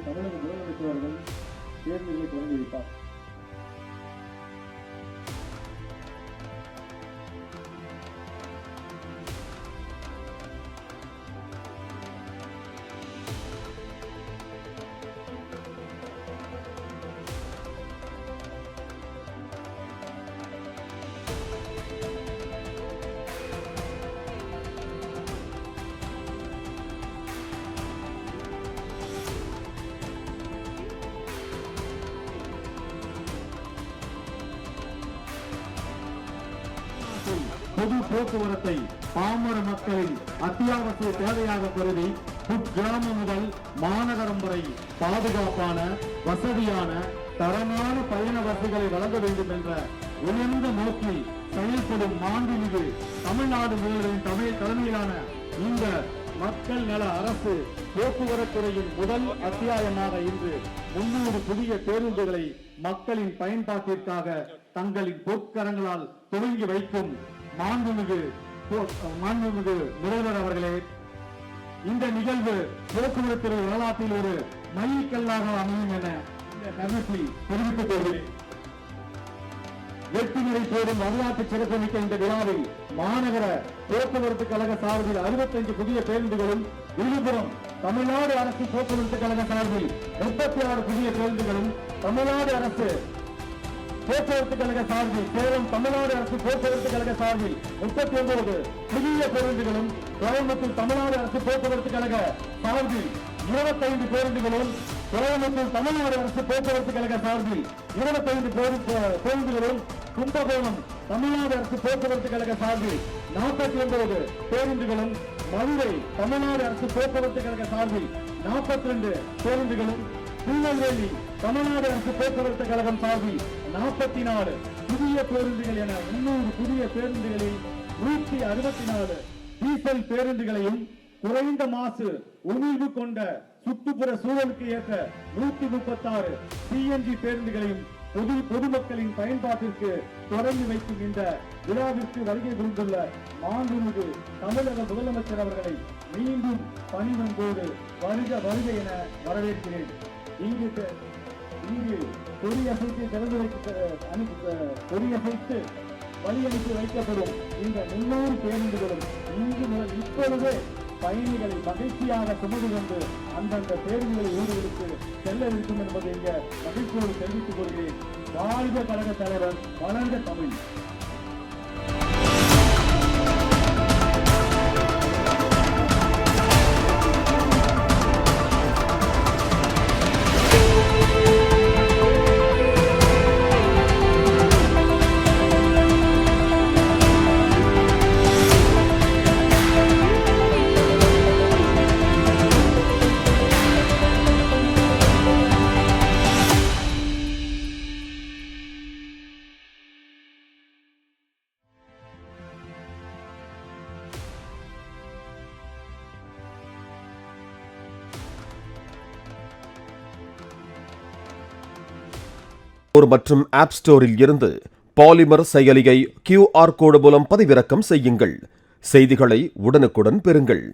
தமிழக முதலமைச்சர் அவர்கள் பேருந்துகளை தொடங்கி வைப்பார். பொது போக்குவரத்தை பாமர மக்களின் அத்தியாவசிய தேவையாக கருதி குக்கிராமம் முதல் மாநகரம் வரை பாதுகாப்பான வசதியான தரமான பயண வசதிகளை வழங்க வேண்டும் என்ற உயர்ந்த நோக்கில் செயல்படும் மாண்புமிகு தமிழ்நாடு முதல்வரின் தலைமையிலான இந்த மக்கள் நல அரசு போக்குவரத்துறையின் முதல் அத்தியாயமாக இன்று 300 புதிய பேருந்துகளை மக்களின் பயன்பாட்டிற்காக தங்களின் பொற்கரங்களால் துவங்கி வைக்கும் மாண்புமிகு முதல்வர் அவர்களே, இந்த நிகழ்வு போக்குவரத்து வரலாற்றில் ஒரு மைல்கல்லாக அமையும் என இந்த தருணத்தில் தெரிவித்துக் கொள்கிறேன். வெற்றிமுறை போடும் வரலாற்று சிறப்புமிக்க இந்த விழாவில் மாநகர போக்குவரத்து கழக சார்பில் 65 புதிய பேருந்துகளும், விழுப்புரம் தமிழ்நாடு அரசு போக்குவரத்து கழக சார்பில் 36 புதிய பேருந்துகளும், தமிழ்நாடு அரசு போக்குவரத்து கழக சார்பில் சேலம் தமிழ்நாடு அரசு போக்குவரத்து கழக சார்பில் 39 புதிய பேருந்துகளும், கோயம்புத்தூர் தமிழ்நாடு அரசு போக்குவரத்து கழக சார்பில் 25 பேருந்துகளும், கோயம்புத்தூர் தமிழ்நாடு அரசு போக்குவரத்து கழக சார்பில் 25 பேருந்துகளும், கும்பகோணம் தமிழ்நாடு அரசு போக்குவரத்து கழக சார்பில் 49 பேருந்துகளும், மதுரை தமிழ்நாடு அரசு போக்குவரத்து கழக சார்பில் 42 பேருந்துகளும், திருநெல்வேலி தமிழ்நாடு அரசு போக்குவரத்து கழகம் சார்பில் 44 புதிய பேருந்துகள் என 300 புதிய பேருந்துகளில் 164 டீசல் பேருந்துகளையும், குறைந்த மாசு உமிழ்வு கொண்ட சுற்றுப்புற சூழலுக்கு ஏற்ற 136 சிஎன்ஜி பேருந்துகளையும் பொதுமக்களின் பயன்பாட்டிற்கு தொடங்கி வைக்கும் இந்த விழாவிற்கு வருகை புரிந்துள்ள மாண்புமிகு தமிழக முதலமைச்சர் அவர்களை மீண்டும் பணிவன்போடு வருக வருக என வரவேற்கிறேன். இங்கு கொடியசைத்து கொடியசைத்து வழி அனுப்பி வைக்கப்படும் இந்த 300 பேருந்துகளும் இங்கு முதல் இப்பொழுதே பயணிகளை மகிழ்ச்சியாக சுமந்து கொண்டு அந்தந்த பேருந்துகளை ஊர்களுக்கு செல்ல இருக்கும் என்பதை இங்க மகிழ்ச்சியோடு தெரிவித்துக் கொள்கிறேன். வாழ்க கழக தலைவர், வளர்ந்த தமிழ். மற்றும் ஆப் ஸ்டோரில் இருந்து பாலிமர் செயலியை QR கோடு மூலம் பதிவிறக்கம் செய்யுங்கள். செய்திகளை உடனுக்குடன் பெறுங்கள்.